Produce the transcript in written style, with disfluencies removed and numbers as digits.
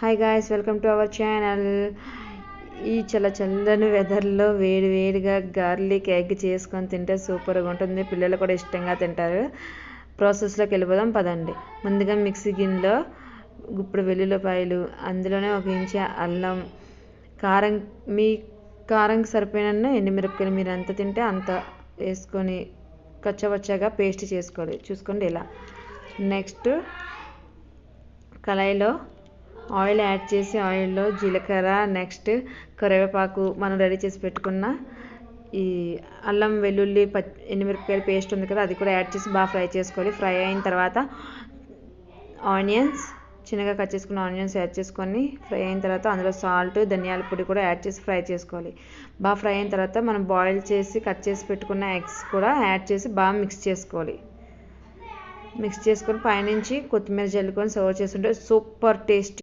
Hi guys, welcome to our channel. ఈ చల్లని వెదర్లో వేడిగా గార్లిక్ ఎగ్ చేసుకొని తింటే సూపర్గా ఉంటుంది. పిల్లలు కూడా ఇష్టంగా తింటారు. ప్రాసెస్లోకి వెళ్ళిపోదాం పదండి. ముందుగా మిక్సీ గిన్నెలో గుప్పుడు వెల్లుల్లిపాయలు, అందులోనే 1 ఇంచు అల్లం, మీ కారంకి సరిపోయిన ఎండుమిరపకాయలు మీరు ఎంత తింటే అంత వేసుకొని కచ్చవచ్చగా పేస్ట్ చేసుకోవాలి. చూసుకోండి ఇలా. నెక్స్ట్ కళాయిలో ఆయిల్ యాడ్ చేసి ఆయిల్లో జీలకర్ర, నెక్స్ట్ కరివేపాకు, మనం రెడీ చేసి పెట్టుకున్న ఈ అల్లం వెల్లుల్లి ఎండుమిరపకాయల పేస్ట్ ఉంది కదా, అది కూడా యాడ్ చేసి బాగా ఫ్రై చేసుకోవాలి. ఫ్రై అయిన తర్వాత ఆనియన్స్, చిన్నగా కట్ చేసుకున్న ఆనియన్స్ యాడ్ చేసుకొని ఫ్రై అయిన తర్వాత అందులో సాల్ట్, ధనియాల పొడి కూడా యాడ్ చేసి ఫ్రై చేసుకోవాలి. బాగా ఫ్రై అయిన తర్వాత మనం బాయిల్ చేసి కట్ చేసి పెట్టుకున్న ఎగ్స్ కూడా యాడ్ చేసి బాగా మిక్స్ చేసుకోవాలి. మిక్స్ చేసుకొని పైనుంచి కొత్తిమీర జల్లుకొని సర్వ్ చేస్తుంటే సూపర్ టేస్ట్.